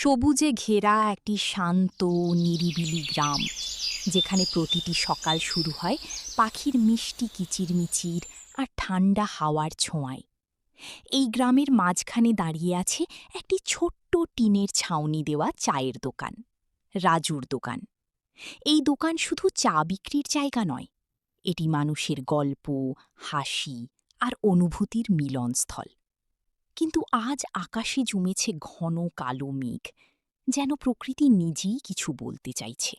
সবুজে ঘেরা একটি শান্ত নিরিবিলি গ্রাম, যেখানে প্রতিটি সকাল শুরু হয় পাখির মিষ্টি কিচিরমিচির আর ঠান্ডা হাওয়ার ছোঁয়ায়। এই গ্রামের মাঝখানে দাঁড়িয়ে আছে একটি ছোট্ট টিনের ছাউনি দেওয়া চায়ের দোকান, রাজুর দোকান। এই দোকান শুধু চা বিক্রির জায়গা নয়, এটি মানুষের গল্প, হাসি আর অনুভূতির মিলনস্থল। কিন্তু আজ আকাশে জমেছে ঘন কালো মেঘ, যেন প্রকৃতি নিজেই কিছু বলতে চাইছে।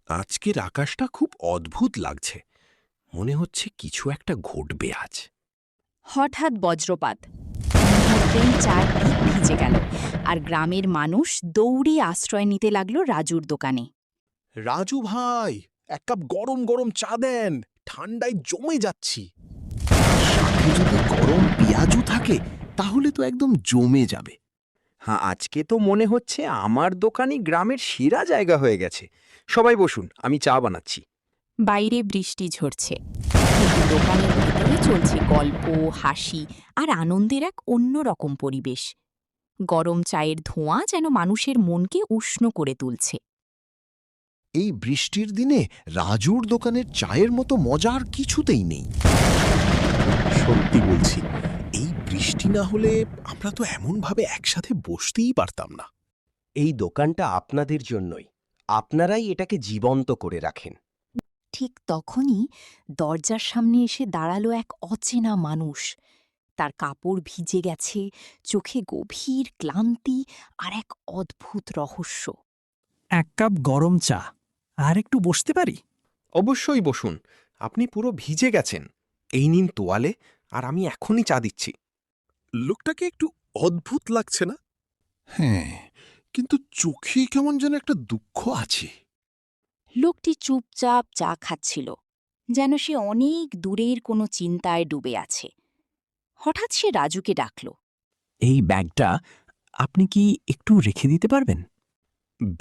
আজকের আকাশটা খুব অদ্ভুত লাগছে। মনে হচ্ছে কিছু একটা ঘটবে আজ। হঠাৎ বজ্রপাত, মুহূর্তেই চারদিক ভিজে গেল, আর গ্রামের মানুষ দৌড়ে আশ্রয় নিতে লাগলো রাজুর দোকানে। রাজু ভাই, এক কাপ গরম গরম চা দেন, ঠান্ডায় জমে যাচ্ছি। সাথে যদি গরম পেঁয়াজও থাকে তাহলে তো একদম জমে যাবে। হ্যাঁ, আজকে তো মনে হচ্ছে আমার দোকানই গ্রামের সেরা জায়গা হয়ে গেছে। সবাই বসুন, আমি চা বানাচ্ছি। বাইরে বৃষ্টি ঝরছে, কিন্তু দোকানের ভেতরে চলছে গল্প, হাসি আর আনন্দের এক অন্যরকম পরিবেশ। গরম চায়ের ধোঁয়া যেন মানুষের মনকে উষ্ণ করে তুলছে। এই বৃষ্টির দিনে রাজুর দোকানের চায়ের মতো মজার কিছুতেই নেই। সত্যি বলছি, এই বৃষ্টি না হলে আমরা তো এমনভাবে একসাথে বসতেই পারতাম না। এই দোকানটা আপনাদের জন্যই, আপনারাই এটাকে জীবন্ত করে রাখেন। ঠিক তখনই দরজার সামনে এসে দাঁড়ালো এক অচেনা মানুষ। তার কাপড় ভিজে গেছে, চোখে গভীর ক্লান্তি আর এক অদ্ভুত রহস্য। এক কাপ গরম চা আর একটু বসতে পারি? অবশ্যই বসুন, আপনি পুরো ভিজে গেছেন। এই নিন তোয়ালে, আর আমি এখনই চা দিচ্ছি। লোকটাকে একটু অদ্ভুত লাগছে না? হ্যাঁ, কিন্তু চোখে কেমন যেন একটা দুঃখ আছে। লোকটি চুপচাপ চা খাচ্ছিল, যেন সে অনেক দূরের কোনো চিন্তায় ডুবে আছে। হঠাৎ সে রাজুকে ডাকল। এই ব্যাগটা আপনি কি একটু রেখে দিতে পারবেন?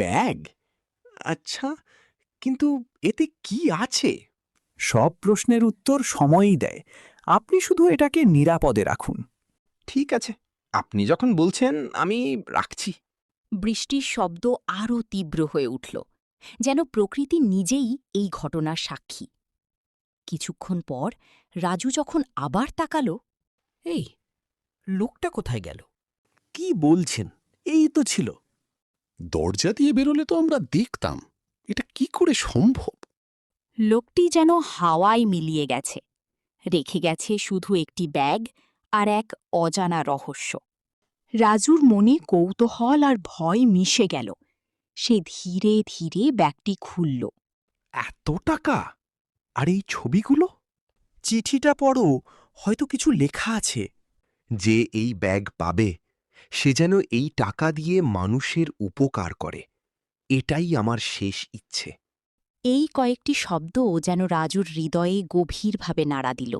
ব্যাগ? আচ্ছা, কিন্তু এতে কি আছে? সব প্রশ্নের উত্তর সময়ই দেয়। আপনি শুধু এটাকে নিরাপদে রাখুন। ঠিক আছে, আপনি যখন বলছেন আমি রাখছি। বৃষ্টির শব্দ আরও তীব্র হয়ে উঠল, যেন প্রকৃতি নিজেই এই ঘটনার সাক্ষী। কিছুক্ষণ পর রাজু যখন আবার তাকাল, এই লোকটা কোথায় গেল? কি বলছেন? এই তো ছিল। দরজা দিয়ে বেরোলে তো আমরা দেখতাম। এটা কি করে সম্ভব? লোকটি যেন হাওয়ায় মিলিয়ে গেছে, রেখে গেছে শুধু একটি ব্যাগ আর এক অজানা রহস্য। রাজুর মনে কৌতূহল আর ভয় মিশে গেল। সে ধীরে ধীরে ব্যাগটি খুলল। এত টাকা? আর এই ছবিগুলো? চিঠিটা পড়ো, হয়তো কিছু লেখা আছে। যে এই ব্যাগ পাবে, সে যেন এই টাকা দিয়ে মানুষের উপকার করে। এটাই আমার শেষ ইচ্ছে। এই কয়েকটি শব্দ যেন রাজুর হৃদয়ে গভীরভাবে নাড়া দিল।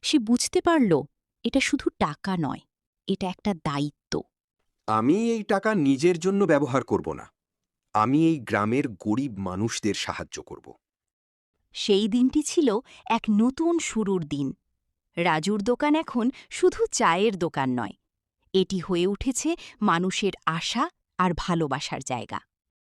সে বুঝতে পারল, এটা শুধু টাকা নয়, এটা একটা দায়িত্ব। আমি এই টাকা নিজের জন্য ব্যবহার করব না। আমি এই গ্রামের গরিব মানুষদের সাহায্য করব। সেই দিনটি ছিল এক নতুন শুরুর দিন। রাজুর দোকান এখন শুধু চায়ের দোকান নয়, এটি হয়ে উঠেছে মানুষের আশা আর ভালোবাসার জায়গা।